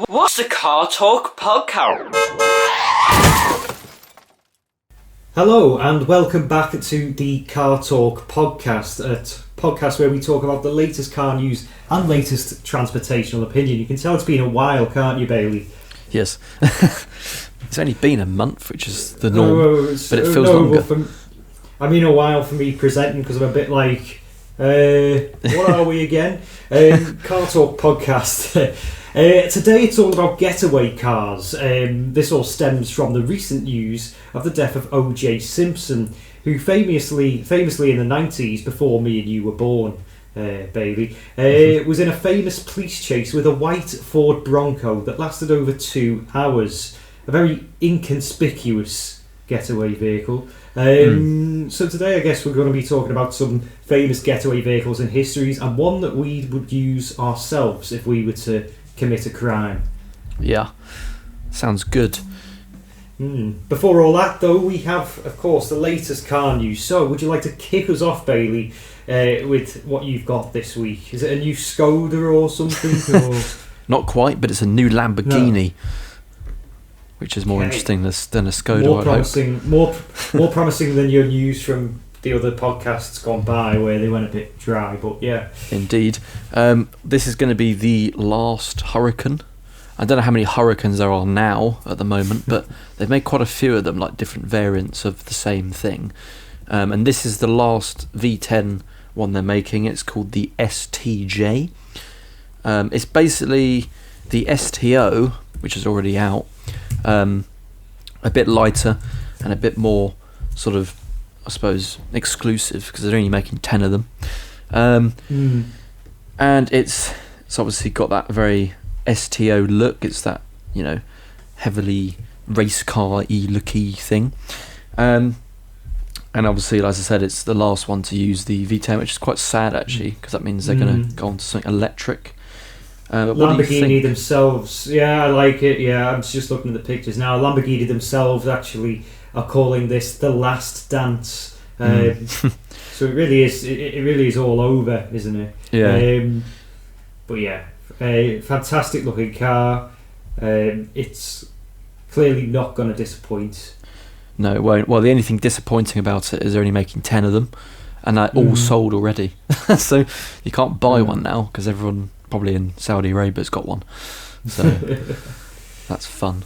What's the Car Talk podcast? Hello and welcome back to the Car Talk podcast, a podcast where we talk about the latest car news and latest transportational opinion. You can tell it's been a while, can't you, Bailey? Yes. It's only been a month, which is the norm, but it feels longer. A while for me presenting because I'm a bit like, what are we again? Car Talk podcast. Today it's all about getaway cars. This all stems from the recent news of the death of O.J. Simpson, who famously in the 90s, before me and you were born, Bailey, was in a famous police chase with a white Ford Bronco that lasted over 2 hours. A very inconspicuous getaway vehicle. So today I guess we're going to be talking about some famous getaway vehicles in histories and one that we would use ourselves if we were to commit a crime. Yeah, sounds good. Before all that though, we have of course the latest car news. So would you like to kick us off, Bailey, with what you've got this week? Is it a new Skoda or something? Or? Not quite, but it's a new Lamborghini, which is more interesting than a Skoda. More promising than your news from the other podcasts gone by where they went a bit dry, but yeah. Indeed. This is going to be the last Hurricane. I don't know how many Hurricanes there are now at the moment, but they've made quite a few of them, like different variants of the same thing. And this is the last V10 one they're making. It's called the STJ. It's basically the STO, which is already out, a bit lighter and a bit more sort of, I suppose, exclusive because they're only making 10 of them. And it's obviously got that very STO look. It's that, heavily race car-y looky thing. And obviously, as I said, it's the last one to use the V10, which is quite sad actually, because that means they're going to go on to something electric. Lamborghini themselves, yeah, I like it. Yeah, I'm just looking at the pictures now. Lamborghini themselves actually are calling this the last dance. So it really is. It really is all over, isn't it? Yeah. But yeah, a fantastic looking car. It's clearly not going to disappoint. No, it won't. Well, the only thing disappointing about it is they're only making 10 of them, and they're all sold already. So you can't buy one now because everyone probably in Saudi Arabia's got one. So that's fun.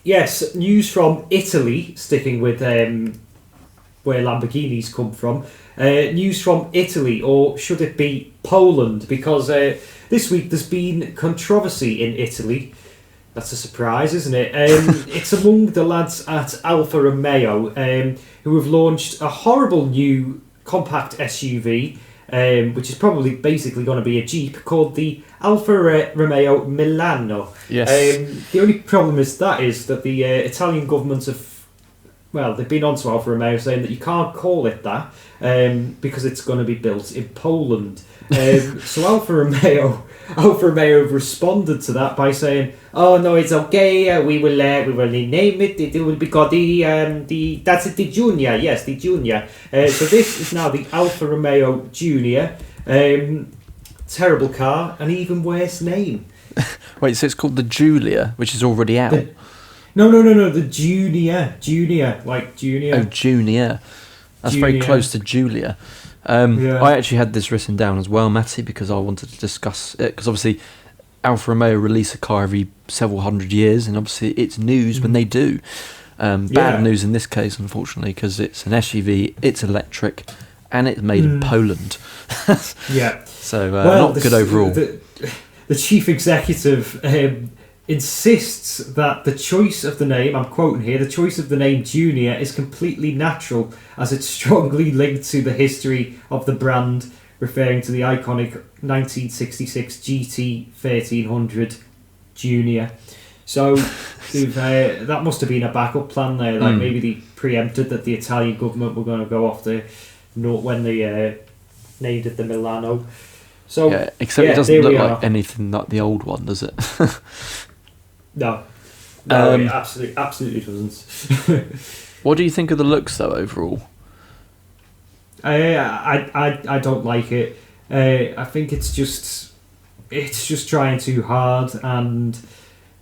Yes, news from Italy, sticking with where Lamborghinis come from. News from Italy, or should it be Poland? Because this week there's been controversy in Italy. That's a surprise, isn't it? It's among the lads at Alfa Romeo who have launched a horrible new compact SUV, which is probably basically going to be a Jeep, called the Alfa Romeo Milano. Yes. The only problem is that the Italian government they've been on to Alfa Romeo saying that you can't call it that because it's going to be built in Poland. So Alfa Romeo have responded to that by saying, "Oh no, it's okay. We will rename it. It will be called the Junior. Yes, the Junior. So this is now the Alfa Romeo Junior. Terrible car, and even worse name." Wait, so it's called the Giulia, which is already out? No, the Junior, like Junior. Oh, Junior. That's Junior. very close to Julia. I actually had this written down as well, Matty, because I wanted to discuss it, because obviously Alfa Romeo release a car every several hundred years, and obviously it's news when they do. Bad news in this case, unfortunately, because it's an SUV, it's electric, and it's made in Poland. Yeah. So not good overall. The chief executive insists that the choice of the name, I'm quoting here, the choice of the name Junior is completely natural as it's strongly linked to the history of the brand, referring to the iconic 1966 GT 1300 Junior. So that must have been a backup plan there. Like maybe they preempted that the Italian government were going to go off the note when they named it the Milano. So yeah, except it doesn't look like anything like the old one, does it? No, it absolutely doesn't. What do you think of the looks, though, overall? I don't like it. I think it's just trying too hard, and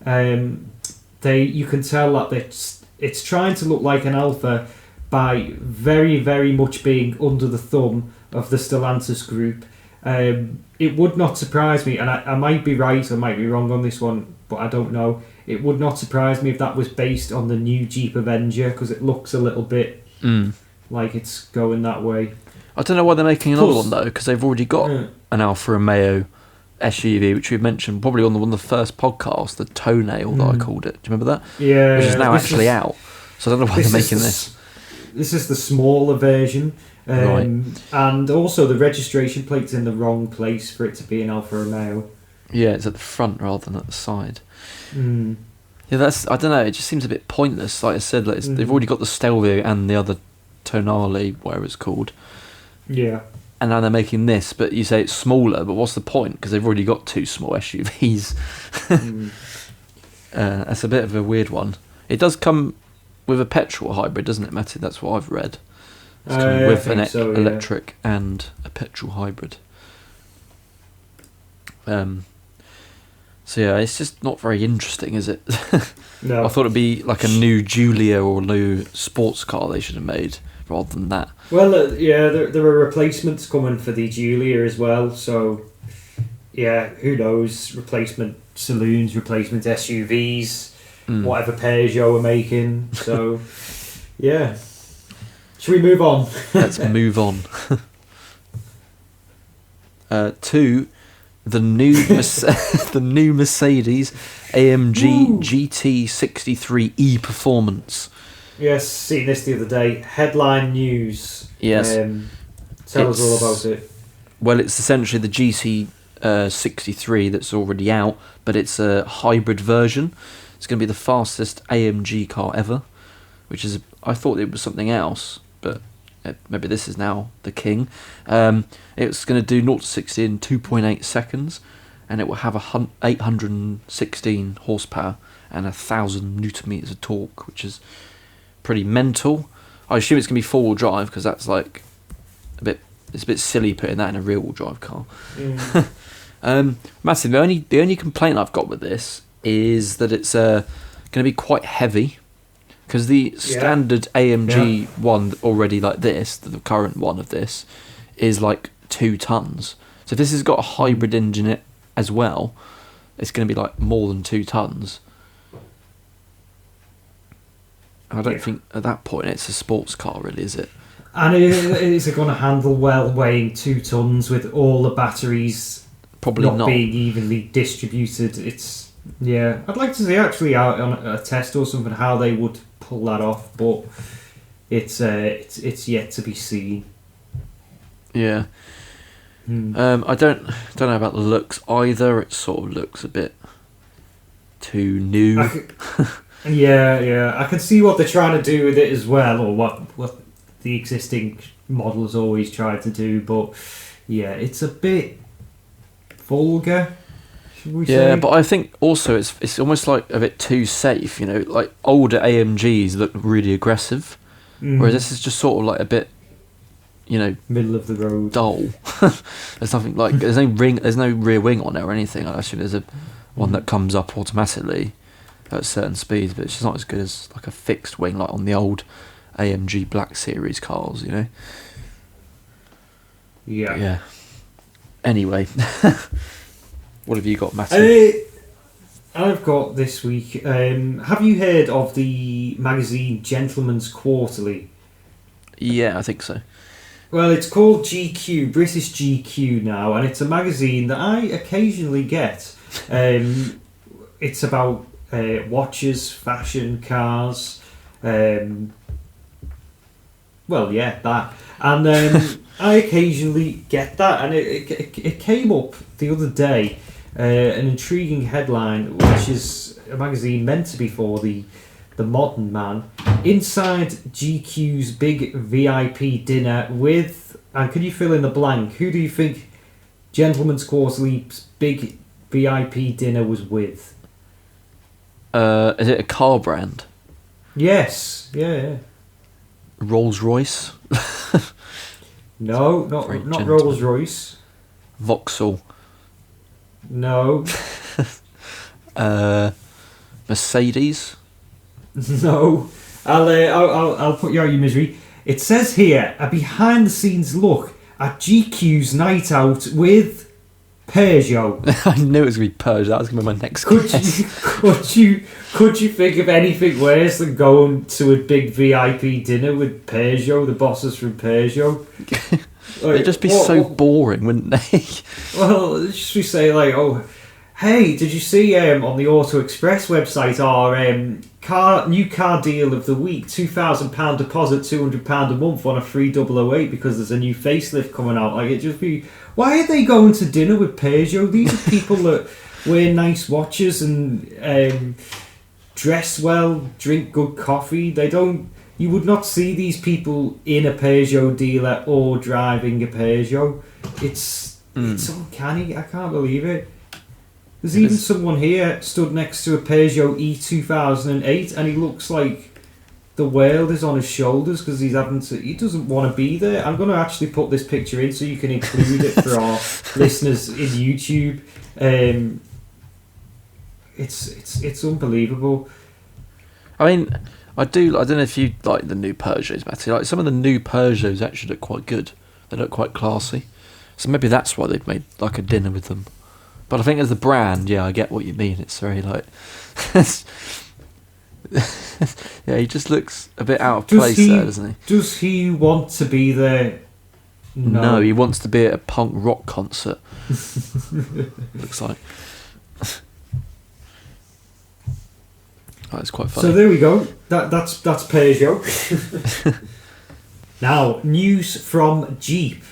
you can tell that it's trying to look like an alpha by very, very much being under the thumb of the Stellantis group. It would not surprise me, and I might be right, I might be wrong on this one, but I don't know. It would not surprise me if that was based on the new Jeep Avenger, because it looks a little bit like it's going that way. I don't know why they're making another one though, because they've already got an Alfa Romeo SUV, which we mentioned probably on one of the first podcasts, the Toenail that I called it. Do you remember that? Yeah. Which is now actually out. So I don't know why they're making this. This is the smaller version. Right. And also the registration plate's in the wrong place for it to be an Alfa Romeo. Yeah, it's at the front rather than at the side. Mm. Yeah, I don't know, it just seems a bit pointless. Like I said, they've already got the Stelvio and the other Tonale, whatever it's called. Yeah. And now they're making this, but you say it's smaller, but what's the point? Because they've already got two small SUVs. That's a bit of a weird one. It does come with a petrol hybrid, doesn't it, Matty? That's what I've read. It's coming with an electric and a petrol hybrid. So yeah, it's just not very interesting, is it? No. I thought it'd be like a new Giulia or a new sports car they should have made, rather than that. Well, yeah, there are replacements coming for the Giulia as well, so yeah, who knows? Replacement saloons, replacement SUVs, whatever Peugeot are making. So yeah, should we move on? Let's move on to the new the new Mercedes AMG GT63E Performance. Yes, seen this the other day. Headline news. Yes. Tell us all about it. Well, it's essentially the GT63 that's already out, but it's a hybrid version. It's going to be the fastest AMG car ever, which is, I thought it was something else, but maybe this is now the king. It's going to do 0 to 60 in 2.8 seconds, and it will have 816 horsepower and 1,000 newton meters of torque, which is pretty mental. I assume it's going to be four-wheel drive, because that's like it's a bit silly putting that in a rear-wheel drive car. Matty, the only complaint I've got with this is that it's going to be quite heavy, because the standard AMG one already like this, the current one of this, is like 2 tons. So if this has got a hybrid engine in it as well, it's going to be like more than 2 tons. I don't think at that point it's a sports car, really, is it? And is it going to handle well weighing 2 tons with all the batteries probably not being evenly distributed? I'd like to see actually out on a test or something how they would pull that off, but it's yet to be seen. Yeah. I don't know about the looks either. It sort of looks a bit too new. Yeah, I can see what they're trying to do with it as well, or what the existing model has always tried to do, but yeah, it's a bit vulgar, should we say? Yeah, but I think also it's almost like a bit too safe, like older AMGs look really aggressive, whereas this is just sort of like a bit, middle of the road, dull. There's nothing like, there's no rear wing on it or anything. I assume there's one that comes up automatically at certain speeds, but it's just not as good as like a fixed wing like on the old AMG Black Series cars, Yeah. Anyway, what have you got, Matty? I've got this week. Have you heard of the magazine Gentleman's Quarterly? Yeah, I think so. Well, it's called GQ, British GQ now, and it's a magazine that I occasionally get. It's about watches, fashion, cars. That. And I occasionally get that, and it came up the other day, an intriguing headline, which is a magazine meant to be for the modern man. Inside GQ's big VIP dinner with, and can you fill in the blank? Who do you think Gentleman's Quarterly's big VIP dinner was with? Is it a car brand? Yes, yeah. Rolls Royce? No, not Rolls Royce. Vauxhall? No. Mercedes? No. I'll put you out of your misery. It says here, a behind-the-scenes look at GQ's night out with Peugeot. I knew it was going to be Peugeot. That was going to be my next guess. Could you think of anything worse than going to a big VIP dinner with Peugeot, the bosses from Peugeot? They'd just be so boring, wouldn't they? Well, just we say like, oh, hey, did you see on the Auto Express website our new car deal of the week? £2,000 deposit, £200 a month on a free 008 because there's a new facelift coming out. Like, it just be, why are they going to dinner with Peugeot? These are people that wear nice watches and dress well, drink good coffee. You would not see these people in a Peugeot dealer or driving a Peugeot. It's uncanny. I can't believe it. There's even someone here stood next to a Peugeot E2008 and he looks like the world is on his shoulders because he doesn't want to be there. I'm going to actually put this picture in so you can include it for our listeners in YouTube. It's unbelievable. I mean, I don't know if you like the new Peugeots, Matty. Like, some of the new Peugeots actually look quite good. They look quite classy. So maybe that's why they've made like a dinner with them. But I think as the brand, yeah, I get what you mean. It's very like... yeah, he just looks a bit out of place there, doesn't he? Does he want to be there? No, he wants to be at a punk rock concert. Looks like. That's quite funny. So there we go. That's Peugeot. Now, news from Jeep.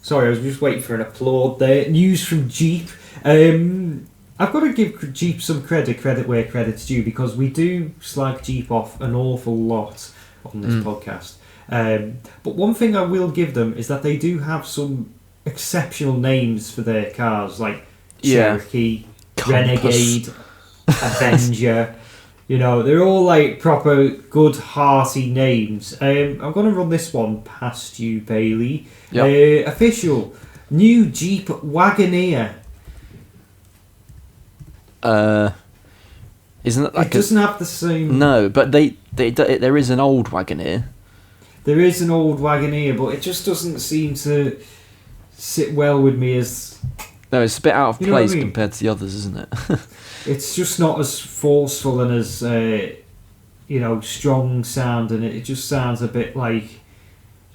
Sorry, I was just waiting for an applaud there. News from Jeep. I've got to give Jeep some credit where credit's due, because we do slag Jeep off an awful lot on this podcast. But one thing I will give them is that they do have some exceptional names for their cars, like Cherokee, Renegade, Avenger. You know, they're all like proper good, hearty names. I'm going to run this one past you, Bailey. Yep. Official new Jeep Wagoneer. Isn't it like it doesn't have the same? No, but there is an old Wagoneer. There is an old Wagoneer, but it just doesn't seem to sit well with me as. No, it's a bit out of place compared to the others, isn't it? It's just not as forceful and as strong sound, and it just sounds a bit like.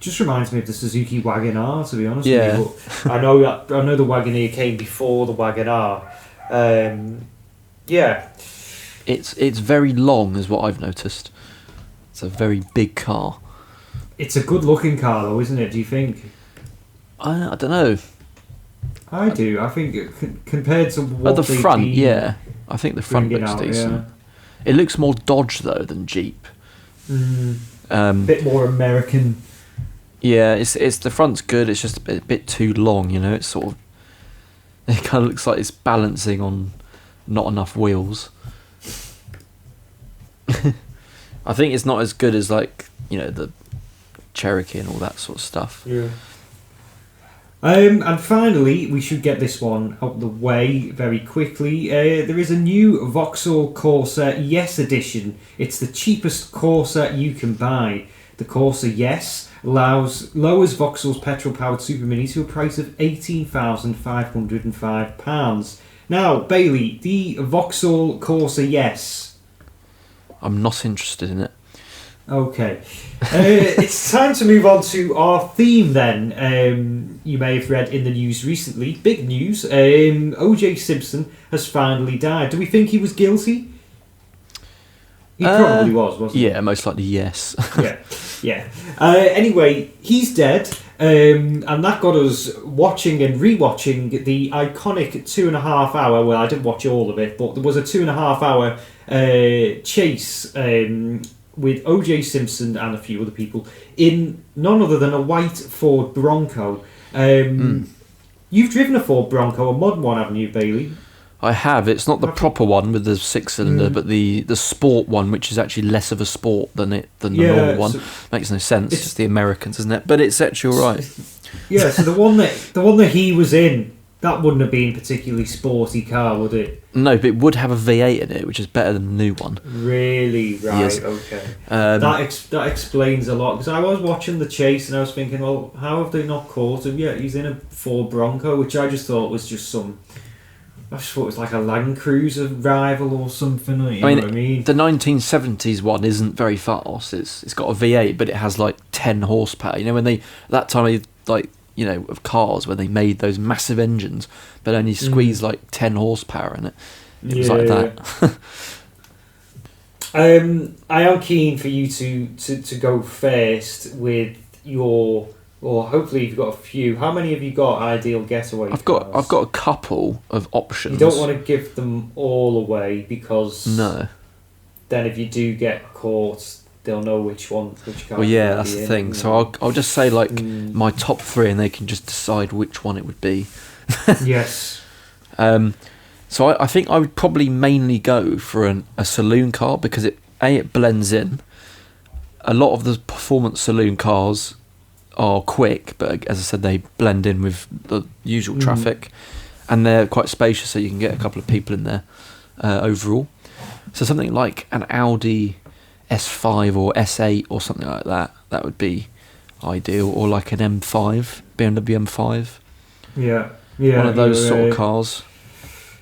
Just reminds me of the Suzuki Wagon-R, to be honest with you. But I know the Wagoneer came before the Wagon-R. It's very long, is what I've noticed. It's a very big car. It's a good-looking car, though, isn't it? Do you think? I don't know. I do. I think compared to what at the front, I think the front looks decent. Yeah. It looks more Dodge though than Jeep. A bit more American. Yeah, it's the front's good. It's just a bit too long, you know. It's sort of, it kind of looks like it's balancing on not enough wheels. I think it's not as good as like the Cherokee and all that sort of stuff. Yeah. And finally, we should get this one out the way very quickly. There is a new Vauxhall Corsa Yes edition. It's the cheapest Corsa you can buy. The Corsa Yes lowers Vauxhall's petrol-powered Super Mini to a price of £18,505. Now, Bailey, the Vauxhall Corsa Yes. I'm not interested in it. Okay. It's time to move on to our theme then. You may have read in the news recently, big news, O.J. Simpson has finally died. Do we think he was guilty? He probably wasn't he? Yeah, most likely yes. Yeah. Anyway, he's dead, and that got us watching and rewatching the iconic 2.5 hour, well, I didn't watch all of it, but there was a 2.5 hour chase with O.J. Simpson and a few other people in none other than a white Ford Bronco. You've driven a Ford Bronco, a modern one, haven't you, Bailey? I have. It's not the proper one with the 6-cylinder, but the sport one, which is actually less of a sport than the normal one. Makes no sense. It's just the Americans, isn't it? But it's actually all right. Yeah. So the one that he was in that wouldn't have been a particularly sporty car, would it? No, but it would have a V8 in it, which is better than the new one. Really? Right, Yes. okay. That explains a lot, because I was watching the chase and I was thinking, well, how have they not caught him yet? He's in a Ford Bronco, which I just thought was just I just thought it was like a Land Cruiser rival or something. You know what I mean? The 1970s one isn't very fast. It's got a V8, but it has like 10 horsepower. You know, when that time, like, you know, of cars, when they made those massive engines, but only squeezed like 10 horsepower in it. It was like that. I am keen for you to go first with your. Or hopefully you've got a few. How many have you got? Ideal Getaway cars? I've got a couple of options. You don't want to give them all away, because no. Then if you do get caught, they'll know which car. Well, yeah, that's the thing. So I'll just say like my top 3, and they can just decide which one it would be. Yes. So I think I would probably mainly go for a saloon car, because it blends in. A lot of the performance saloon cars are quick, but as I said, they blend in with the usual traffic, and they're quite spacious, so you can get a couple of people in there overall. So something like an Audi S5 or S8 or something like that would be ideal, or like an M5, BMW M5. Yeah, one of those sort of cars.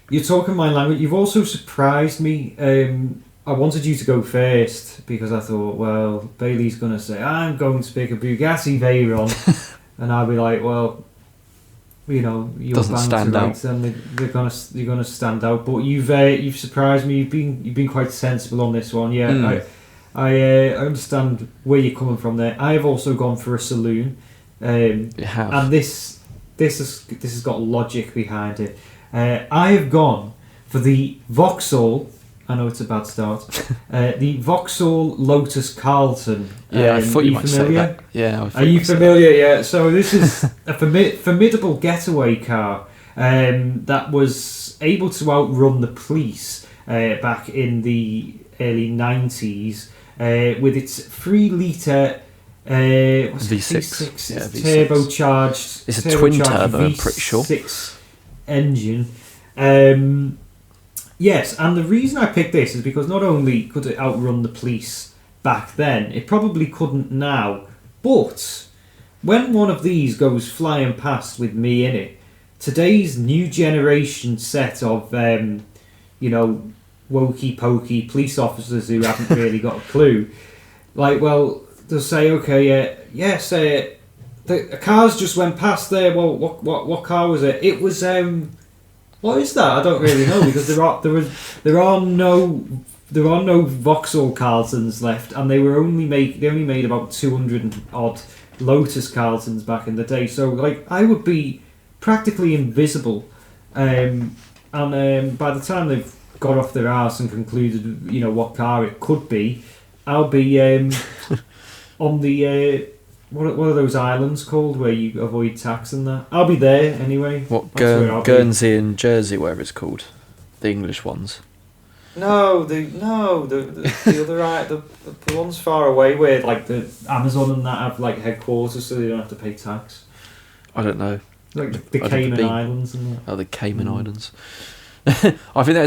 You're talking my language. You've also surprised me. I wanted you to go first, because I thought, well, Bailey's going to say, I'm going to pick a Bugatti Veyron. And I'll be like, well, you know, you're doesn't stand out. Then you're gonna stand out. But you've surprised me. You've been quite sensible on this one. Yeah, I understand where you're coming from there. I've also gone for a saloon. You have. And this has got logic behind it. I have gone for the Vauxhall. I know it's a bad start. The Vauxhall Lotus Carlton. Yeah, I thought you might say that. Yeah, are you familiar? Yeah. So this is a formidable getaway car that was able to outrun the police back in the early 90s with its 3-litre V6. Yeah, V6. Turbocharged. It's a twin turbo, I'm pretty sure. V6 engine. Yes, and the reason I picked this is because not only could it outrun the police back then, it probably couldn't now, but when one of these goes flying past with me in it, today's new generation set of, wokey-pokey police officers who haven't really got a clue, like, well, they'll say, okay, yes, the cars just went past there. Well, what car was it? It was, what is that? I don't really know, because there are no Vauxhall Carltons left, and they only made about 200 and odd Lotus Carltons back in the day. So like I would be practically invisible, and by the time they've got off their arse and concluded, what car it could be, I'll be on the. What are those islands called where you avoid tax and that? I'll be there anyway. What, Guernsey and Jersey, whatever it's called, the English ones. No, the other the ones far away where like the Amazon and that have like headquarters, so they don't have to pay tax. I don't know. Like the Cayman Islands and that. Oh, the Cayman Islands. I think that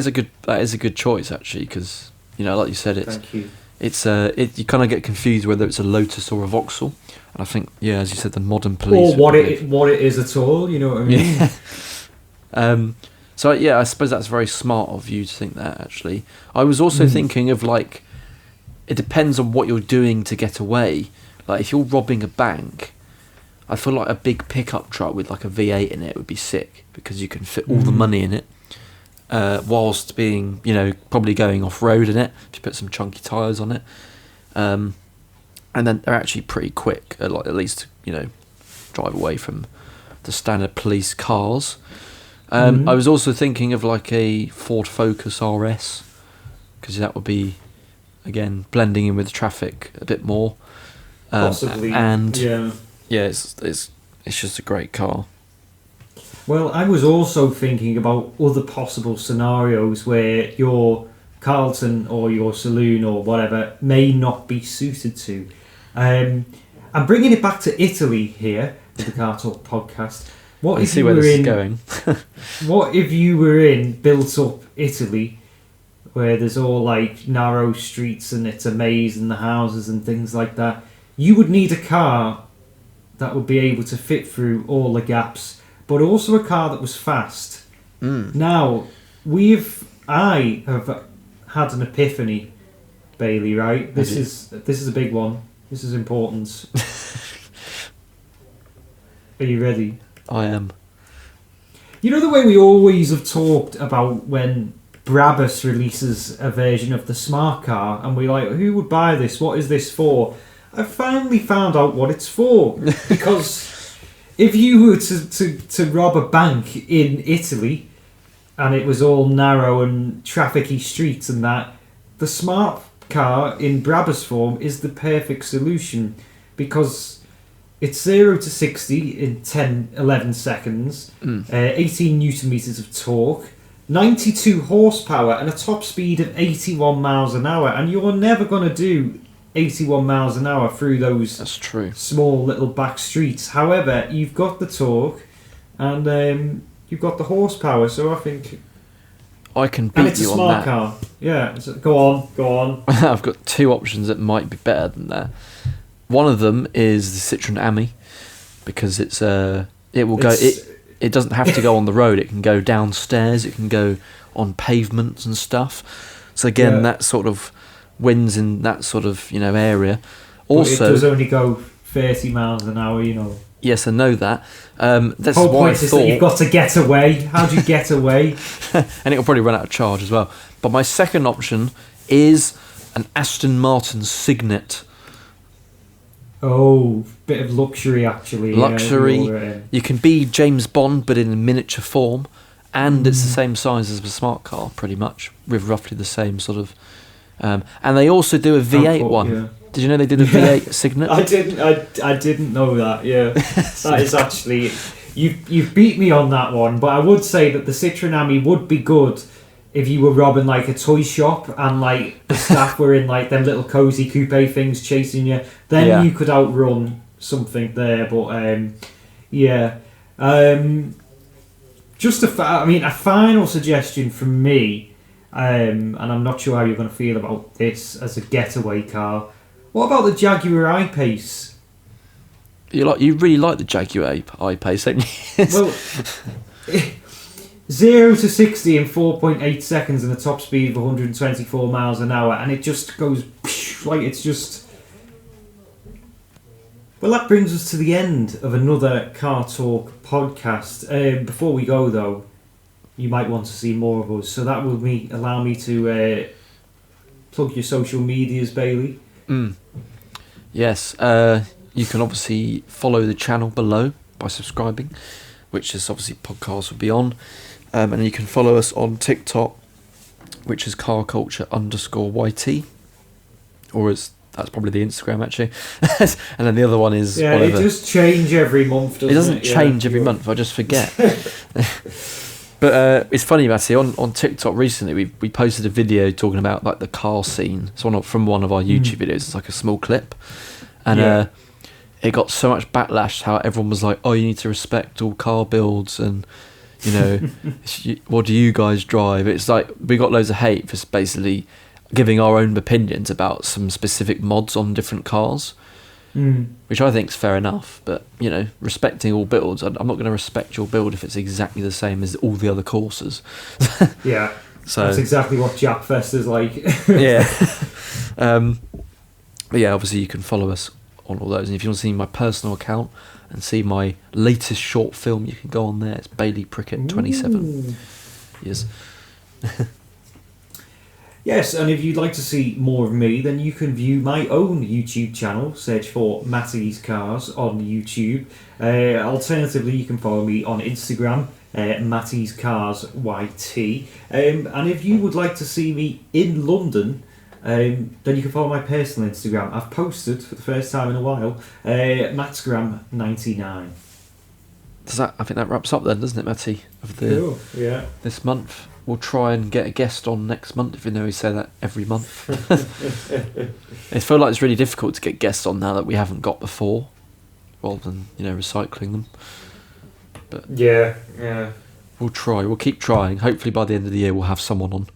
is a good choice actually, because like you said, Thank you. It's you kind of get confused whether it's a Lotus or a Vauxhall, and I think as you said, the modern police or what it is at all. You know what I mean? Yeah. So I suppose that's very smart of you to think that. Actually, I was also thinking of like, it depends on what you're doing to get away. Like if you're robbing a bank, I feel like a big pickup truck with like a V8 in it would be sick, because you can fit all the money in it. Whilst being, probably going off-road in it, if you put some chunky tyres on it. And then they're actually pretty quick, at least, drive away from the standard police cars. I was also thinking of like a Ford Focus RS, because that would be, again, blending in with traffic a bit more. Possibly, it's just a great car. Well, I was also thinking about other possible scenarios where your Carlton or your saloon or whatever may not be suited to. I'm bringing it back to Italy here with the Car Talk podcast. What I if see you where were this in? is going. What if you were in built-up Italy, where there's all like narrow streets and it's a maze and the houses and things like that? You would need a car that would be able to fit through all the gaps, but also a car that was fast. Now, I have had an epiphany, Bailey. Right? This is a big one. This is important. Are you ready? I am. You know the way we always have talked about when Brabus releases a version of the smart car and we're like, who would buy this? What is this for? I finally found out what it's for. Because if you were to rob a bank in Italy and it was all narrow and trafficy streets and that, the smart car in Brabus form is the perfect solution because it's 0 to 60 in 11 seconds, 18 newton meters of torque, 92 horsepower and a top speed of 81 miles an hour, and you're never going to do 81 miles an hour through those That's true. small little back streets. However, you've got the torque and you've got the horsepower, so I think... I can beat and it's you a on smart that. car. Yeah, so go on. I've got two options that might be better than that. One of them is the Citroen Ami, because it doesn't have to go on the road. It can go downstairs. It can go on pavements and stuff. So again, that sort of wins in that sort of area. Also, but it does only go 30 miles an hour. Yes, I know that. That's the whole why point is that you've got to get away. How do you get away? And it'll probably run out of charge as well. But my second option is an Aston Martin Signet. Oh, bit of luxury actually. Luxury. You can be James Bond, but in a miniature form, and it's the same size as a smart car, pretty much, with roughly the same sort of. And they also do a V8 one. Yeah. Did you know they did a V8 Signet? I didn't know that. Yeah, that is actually. You've beat me on that one, but I would say that the Citroen Ami would be good if you were robbing like a toy shop and like the staff were in like them little cozy coupe things chasing you. Then you could outrun something there. But just a final suggestion from me, and I'm not sure how you're going to feel about this as a getaway car. What about the Jaguar I-Pace? You really like the Jaguar I-Pace, don't you? Well, 0 to 60 in 4.8 seconds and a top speed of 124 miles an hour, and it just goes like it's just. Well, that brings us to the end of another Car Talk podcast. Before we go, though, you might want to see more of us, so that will allow me to plug your social medias, Bailey. Yes, you can obviously follow the channel below by subscribing, which is obviously podcasts will be on. And you can follow us on TikTok, which is carculture_YT, or that's probably the Instagram actually. And then the other one is it does change every month. Doesn't it doesn't change every month. I just forget. But it's funny, Matty. On TikTok recently, we posted a video talking about like the car scene. It's from one of our YouTube videos. It's like a small clip, and it got so much backlash. How everyone was like, "Oh, you need to respect all car builds," and what do you guys drive? It's like we got loads of hate for basically giving our own opinions about some specific mods on different cars, which I think is fair enough. But respecting all builds, I'm not going to respect your build if it's exactly the same as all the other courses. Yeah, so that's exactly what Japfest is like. Yeah. But yeah, obviously you can follow us on all those, and if you want to see my personal account and see my latest short film, you can go on there. It's Bailey Prickett 27. Yes. Yes, and if you'd like to see more of me, then you can view my own YouTube channel. Search for Matty's Cars on YouTube. Alternatively, you can follow me on Instagram, Matty's Cars YT. And if you would like to see me in London, then you can follow my personal Instagram. I've posted for the first time in a while, Matsgram99. I think that wraps up then, doesn't it, Matty? Cool. Yeah. This month. We'll try and get a guest on next month, even though we say that every month. I feel like it's really difficult to get guests on now that we haven't got before, rather than recycling them. yeah. We'll try. We'll keep trying. Hopefully by the end of the year we'll have someone on.